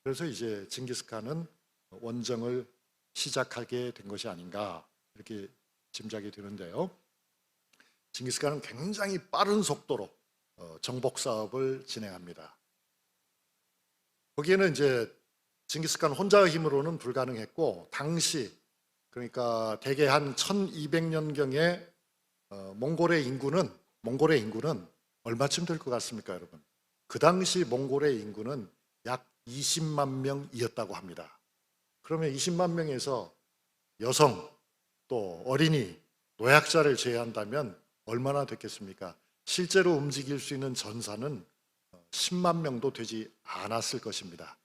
그래서 이제 징기스칸은 원정을 시작하게 된 것이 아닌가 이렇게 짐작이 되는데요. 징기스칸은 굉장히 빠른 속도로 정복 사업을 진행합니다. 거기에는 이제 징기스칸 혼자의 힘으로는 불가능했고, 당시 그러니까 대개 한 1200년경에 몽골의 인구는 얼마쯤 될 것 같습니까, 여러분? 그 당시 몽골의 인구는 약 20만 명이었다고 합니다. 그러면 20만 명에서 여성, 또 어린이, 노약자를 제외한다면 얼마나 됐겠습니까? 실제로 움직일 수 있는 전사는 10만 명도 되지 않았을 것입니다.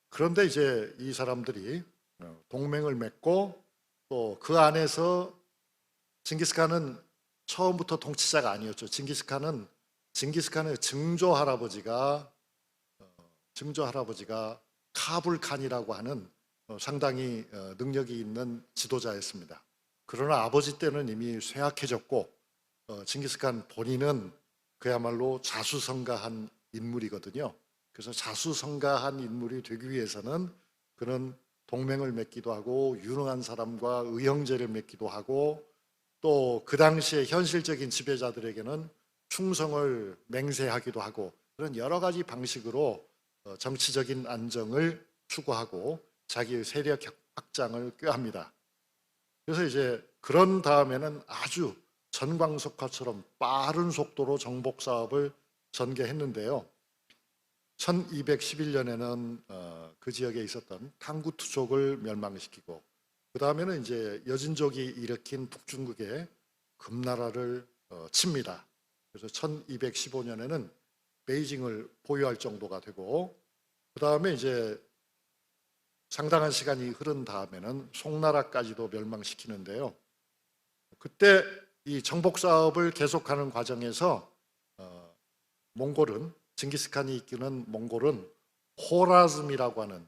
그런데 이제 이 사람들이 동맹을 맺고, 또 그 안에서 징기스칸은 처음부터 통치자가 아니었죠. 징기스칸의 증조 할아버지가 카불칸이라고 하는 상당히 능력이 있는 지도자였습니다. 그러나 아버지 때는 이미 쇠약해졌고, 징기스칸 본인은 그야말로 자수성가한 인물이거든요. 그래서 자수성가한 인물이 되기 위해서는 그는 동맹을 맺기도 하고, 유능한 사람과 의형제를 맺기도 하고, 또 그 당시에 현실적인 지배자들에게는 충성을 맹세하기도 하고, 그런 여러 가지 방식으로 정치적인 안정을 추구하고 자기의 세력 확장을 꾀합니다. 그래서 이제 그런 다음에는 아주 전광석화처럼 빠른 속도로 정복 사업을 전개했는데요. 1211년에는 그 지역에 있었던 탕구투족을 멸망시키고, 그 다음에는 이제 여진족이 일으킨 북중국의 금나라를 칩니다. 그래서 1215년에는 베이징을 보유할 정도가 되고, 그 다음에 이제 상당한 시간이 흐른 다음에는 송나라까지도 멸망시키는데요. 그때 이 정복 사업을 계속하는 과정에서 징기스칸이 이끄는 몽골은 호라즘이라고 하는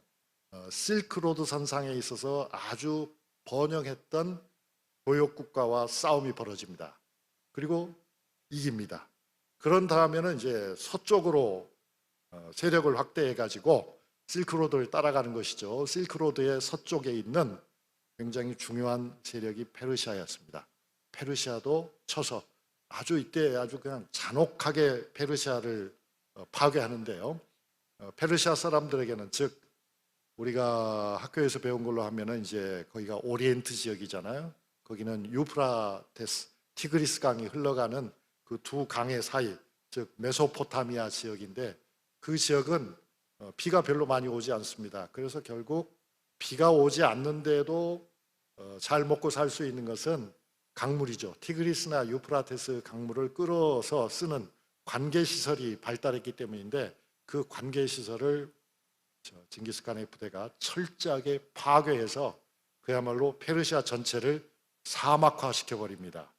실크로드 선상에 있어서 아주 번영했던 교역국가와 싸움이 벌어집니다. 그리고 이깁니다. 그런 다음에는 이제 서쪽으로 세력을 확대해 가지고 실크로드를 따라가는 것이죠. 실크로드의 서쪽에 있는 굉장히 중요한 세력이 페르시아였습니다. 페르시아도 쳐서 이때 아주 그냥 잔혹하게 페르시아를 파괴하는데요. 페르시아 사람들에게는, 즉 우리가 학교에서 배운 걸로 하면은 이제 거기가 오리엔트 지역이잖아요. 거기는 유프라테스, 티그리스 강이 흘러가는 그 두 강의 사이, 즉 메소포타미아 지역인데, 그 지역은 비가 별로 많이 오지 않습니다. 그래서 결국 비가 오지 않는데도 잘 먹고 살 수 있는 것은 강물이죠. 티그리스나 유프라테스 강물을 끌어서 쓰는 관계시설이 발달했기 때문인데, 그 관계시설을 징기스칸의 부대가 철저하게 파괴해서 그야말로 페르시아 전체를 사막화시켜 버립니다.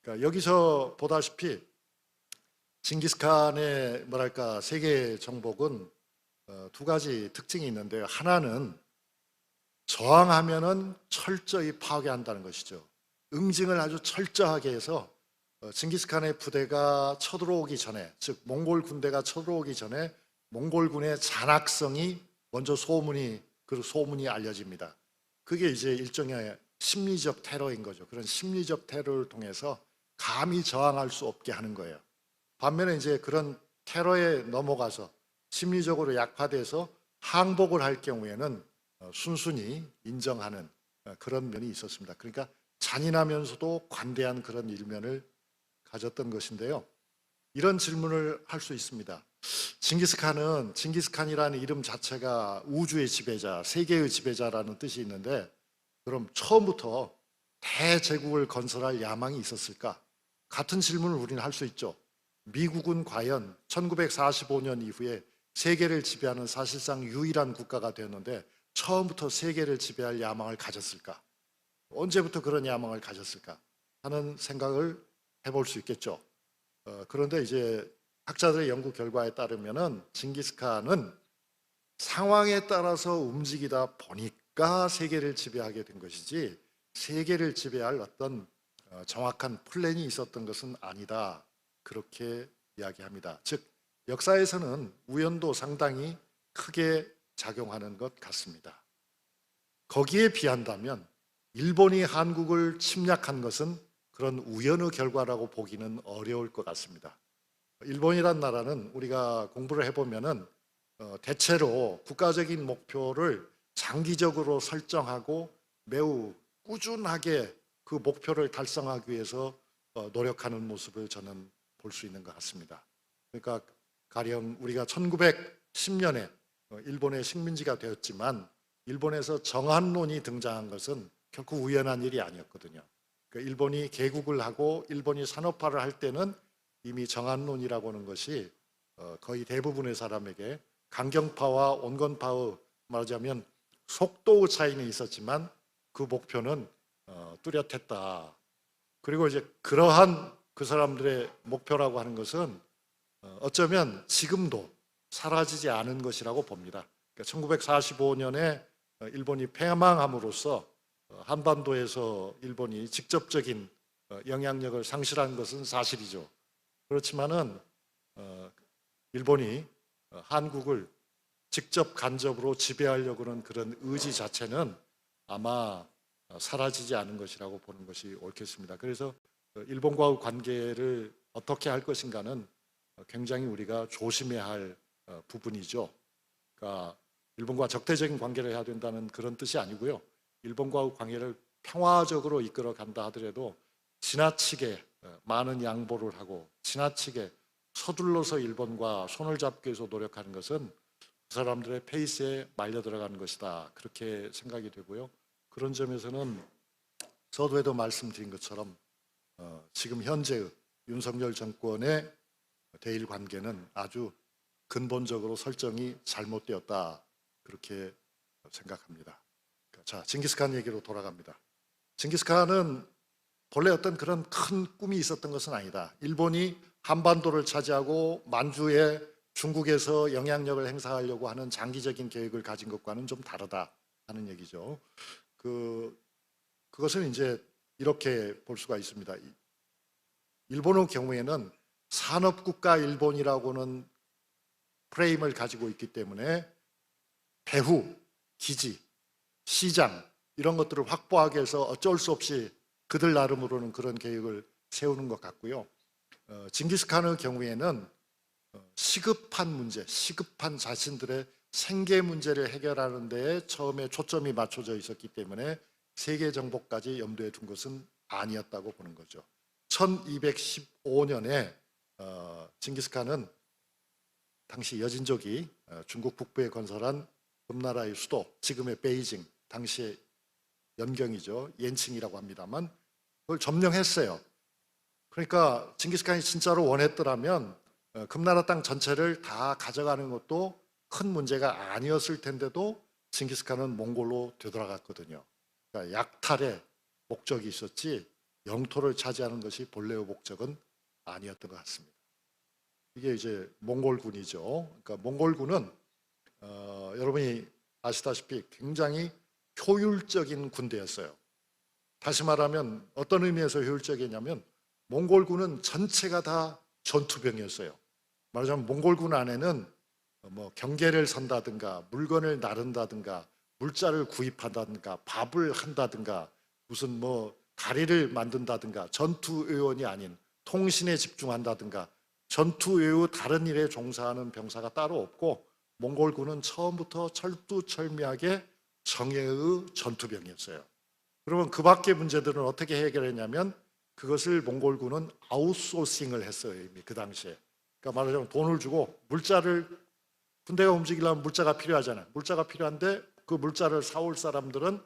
그러니까 여기서 보다시피 징기스칸의 세계 정복은 두 가지 특징이 있는데요. 하나는 저항하면은 철저히 파괴한다는 것이죠. 응징을 아주 철저하게 해서 징기스칸의 부대가 쳐들어오기 전에, 즉 몽골 군대가 쳐들어오기 전에 몽골군의 잔악성이 먼저 소문이 알려집니다. 그게 이제 일종의 심리적 테러인 거죠. 그런 심리적 테러를 통해서 감히 저항할 수 없게 하는 거예요. 반면에 이제 그런 테러에 넘어가서 심리적으로 약화돼서 항복을 할 경우에는 순순히 인정하는 그런 면이 있었습니다. 그러니까 잔인하면서도 관대한 그런 일면을 가졌던 것인데요. 이런 질문을 할 수 있습니다. 징기스칸이라는 이름 자체가 우주의 지배자, 세계의 지배자라는 뜻이 있는데, 그럼 처음부터 대제국을 건설할 야망이 있었을까? 같은 질문을 우리는 할 수 있죠. 미국은 과연 1945년 이후에 세계를 지배하는 사실상 유일한 국가가 되었는데 처음부터 세계를 지배할 야망을 가졌을까? 언제부터 그런 야망을 가졌을까? 하는 생각을 해볼 수 있겠죠. 그런데 이제 학자들의 연구 결과에 따르면은 징기스칸은 상황에 따라서 움직이다 보니까 세계를 지배하게 된 것이지, 세계를 지배할 어떤 정확한 플랜이 있었던 것은 아니다, 그렇게 이야기합니다. 즉 역사에서는 우연도 상당히 크게 작용하는 것 같습니다. 거기에 비한다면 일본이 한국을 침략한 것은 그런 우연의 결과라고 보기는 어려울 것 같습니다. 일본이란 나라는 우리가 공부를 해보면은 대체로 국가적인 목표를 장기적으로 설정하고 매우 꾸준하게 그 목표를 달성하기 위해서 노력하는 모습을 저는 볼 수 있는 것 같습니다. 그러니까 가령 우리가 1910년에 일본의 식민지가 되었지만 일본에서 정한론이 등장한 것은 결코 우연한 일이 아니었거든요. 그러니까 일본이 개국을 하고 일본이 산업화를 할 때는 이미 정한론이라고 하는 것이 거의 대부분의 사람에게 강경파와 온건파의 말하자면 속도의 차이는 있었지만 그 목표는 뚜렷했다. 그리고 이제 그러한 그 사람들의 목표라고 하는 것은 어쩌면 지금도 사라지지 않은 것이라고 봅니다. 그러니까 1945년에 일본이 패망함으로써 한반도에서 일본이 직접적인 영향력을 상실한 것은 사실이죠. 그렇지만은 일본이 한국을 직접 간접으로 지배하려고 하는 그런 의지 자체는 아마 사라지지 않은 것이라고 보는 것이 옳겠습니다. 그래서 일본과의 관계를 어떻게 할 것인가는 굉장히 우리가 조심해야 할 부분이죠. 그러니까 일본과 적대적인 관계를 해야 된다는 그런 뜻이 아니고요. 일본과의 관계를 평화적으로 이끌어 간다 하더라도 지나치게 많은 양보를 하고 지나치게 서둘러서 일본과 손을 잡기 위해서 노력하는 것은 그 사람들의 페이스에 말려 들어가는 것이다. 그렇게 생각이 되고요. 그런 점에서는 서두에도 말씀드린 것처럼 지금 현재의 윤석열 정권의 대일 관계는 아주 근본적으로 설정이 잘못되었다. 그렇게 생각합니다. 자, 징기스칸 얘기로 돌아갑니다. 징기스칸은 본래 어떤 그런 큰 꿈이 있었던 것은 아니다. 일본이 한반도를 차지하고 만주에 중국에서 영향력을 행사하려고 하는 장기적인 계획을 가진 것과는 좀 다르다 하는 얘기죠. 그것은 이제 이렇게 볼 수가 있습니다. 일본의 경우에는 산업국가 일본이라고는 프레임을 가지고 있기 때문에 배후, 기지, 시장 이런 것들을 확보하기 위해서 어쩔 수 없이 그들 나름으로는 그런 계획을 세우는 것 같고요. 징기스칸의 경우에는 시급한 문제, 시급한 자신들의 생계 문제를 해결하는 데에 처음에 초점이 맞춰져 있었기 때문에 세계 정복까지 염두에 둔 것은 아니었다고 보는 거죠. 1215년에 징기스칸은 당시 여진족이 중국 북부에 건설한 금나라의 수도, 지금의 베이징, 당시의 연경이죠. 옌칭이라고 합니다만 그걸 점령했어요. 그러니까 징기스칸이 진짜로 원했더라면 금나라 땅 전체를 다 가져가는 것도 큰 문제가 아니었을 텐데도 징기스칸은 몽골로 되돌아갔거든요. 그러니까 약탈의 목적이 있었지 영토를 차지하는 것이 본래의 목적은 아니었던 것 같습니다. 이게 이제 몽골군이죠. 그러니까 몽골군은 여러분이 아시다시피 굉장히 효율적인 군대였어요. 다시 말하면 어떤 의미에서 효율적이냐면 몽골군은 전체가 다 전투병이었어요. 말하자면 몽골군 안에는 뭐 경계를 선다든가 물건을 나른다든가 물자를 구입한다든가 밥을 한다든가 무슨 뭐 다리를 만든다든가 전투의원이 아닌 통신에 집중한다든가 전투외의 다른 일에 종사하는 병사가 따로 없고 몽골군은 처음부터 철두철미하게 정예의 전투병이었어요. 그러면 그 밖의 문제들은 어떻게 해결했냐면 그것을 몽골군은 아웃소싱을 했어요. 이미 그 당시에. 그러니까 말하자면 돈을 주고 물자를 군대가 움직이려면 물자가 필요하잖아요. 물자가 필요한데 그 물자를 사올 사람들은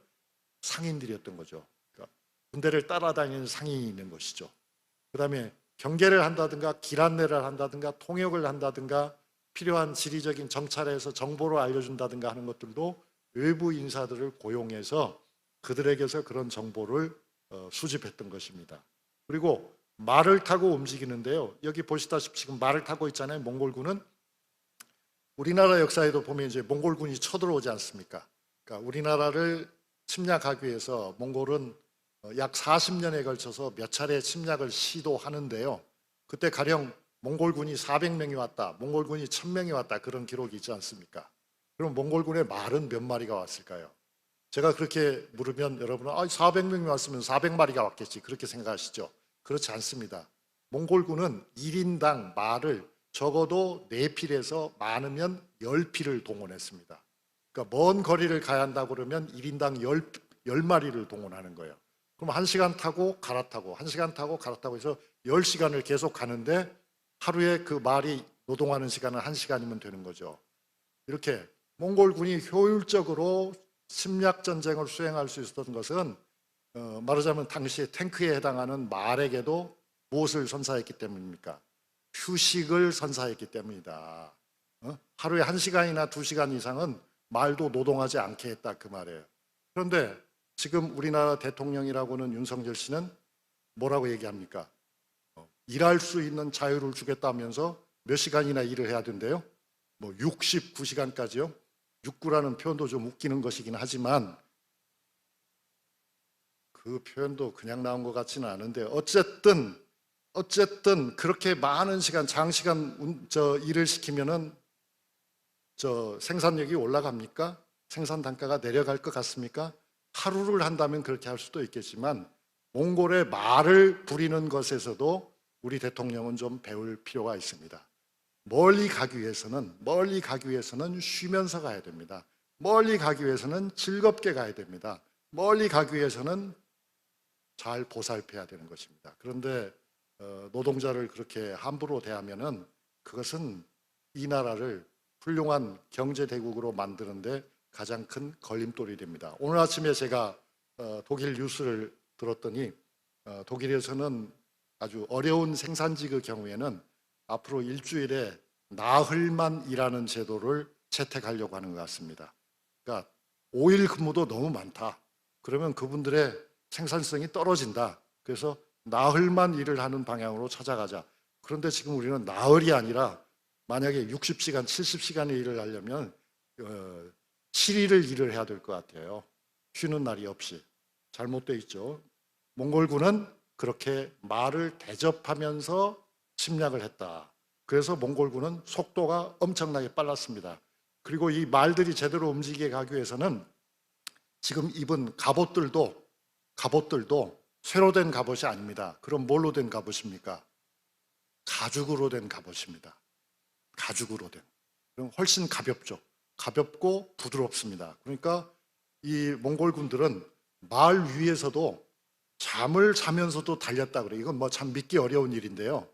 상인들이었던 거죠. 그러니까 군대를 따라다니는 상인이 있는 것이죠. 그 다음에 경계를 한다든가 길 안내를 한다든가 통역을 한다든가 필요한 지리적인 정찰에서 정보를 알려준다든가 하는 것들도 외부 인사들을 고용해서 그들에게서 그런 정보를 수집했던 것입니다. 그리고 말을 타고 움직이는데요. 여기 보시다시피 지금 말을 타고 있잖아요. 몽골군은 우리나라 역사에도 보면 이제 몽골군이 쳐들어오지 않습니까? 그러니까 우리나라를 침략하기 위해서 몽골은 약 40년에 걸쳐서 몇 차례 침략을 시도하는데요. 그때 가령 몽골군이 400명이 왔다, 몽골군이 1000명이 왔다 그런 기록이 있지 않습니까? 그럼 몽골군의 말은 몇 마리가 왔을까요? 제가 그렇게 물으면 여러분은 400명이 왔으면 400마리가 왔겠지 그렇게 생각하시죠? 그렇지 않습니다. 몽골군은 1인당 말을 적어도 4필에서 많으면 10필을 동원했습니다. 그러니까 먼 거리를 가야 한다고 그러면 1인당 10마리를 동원하는 거예요. 그럼 1시간 타고 갈아타고 1시간 타고 갈아타고 해서 10시간을 계속 가는데 하루에 그 말이 노동하는 시간은 1시간이면 되는 거죠. 이렇게 몽골군이 효율적으로 침략 전쟁을 수행할 수 있었던 것은 말하자면 당시에 탱크에 해당하는 말에게도 무엇을 선사했기 때문입니까? 휴식을 선사했기 때문이다. 하루에 1시간이나 2시간 이상은 말도 노동하지 않게 했다 그 말이에요. 그런데 지금 우리나라 대통령이라고는 윤석열 씨는 뭐라고 얘기합니까? 일할 수 있는 자유를 주겠다면서 몇 시간이나 일을 해야 된대요? 뭐 69시간까지요? 69라는 표현도 좀 웃기는 것이긴 하지만 그 표현도 그냥 나온 것 같지는 않은데 어쨌든 그렇게 많은 시간 장시간 일을 시키면은 생산력이 올라갑니까? 생산 단가가 내려갈 것 같습니까? 하루를 한다면 그렇게 할 수도 있겠지만 몽골의 말을 부리는 것에서도 우리 대통령은 좀 배울 필요가 있습니다. 멀리 가기 위해서는 쉬면서 가야 됩니다. 멀리 가기 위해서는 즐겁게 가야 됩니다. 멀리 가기 위해서는 잘 보살펴야 되는 것입니다. 그런데 노동자를 그렇게 함부로 대하면은 그것은 이 나라를 훌륭한 경제 대국으로 만드는데 가장 큰 걸림돌이 됩니다. 오늘 아침에 제가 독일 뉴스를 들었더니 독일에서는 아주 어려운 생산직의 경우에는 앞으로 일주일에 나흘만 일하는 제도를 채택하려고 하는 것 같습니다. 그러니까 5일 근무도 너무 많다. 그러면 그분들의 생산성이 떨어진다. 그래서 나흘만 일을 하는 방향으로 찾아가자. 그런데 지금 우리는 나흘이 아니라 만약에 60시간, 70시간의 일을 하려면 7일을 일을 해야 될 것 같아요. 쉬는 날이 없이. 잘못되어 있죠. 몽골군은 그렇게 말을 대접하면서 침략을 했다. 그래서 몽골군은 속도가 엄청나게 빨랐습니다. 그리고 이 말들이 제대로 움직이게 가기 위해서는 지금 입은 갑옷들도 쇠로 된 갑옷이 아닙니다. 그럼 뭘로 된 갑옷입니까? 가죽으로 된 갑옷입니다. 가죽으로 된. 그럼 훨씬 가볍죠. 가볍고 부드럽습니다. 그러니까 이 몽골군들은 말 위에서도 잠을 자면서도 달렸다 그래요. 이건 뭐 참 믿기 어려운 일인데요.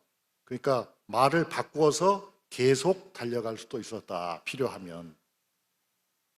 그러니까 말을 바꾸어서 계속 달려갈 수도 있었다. 필요하면.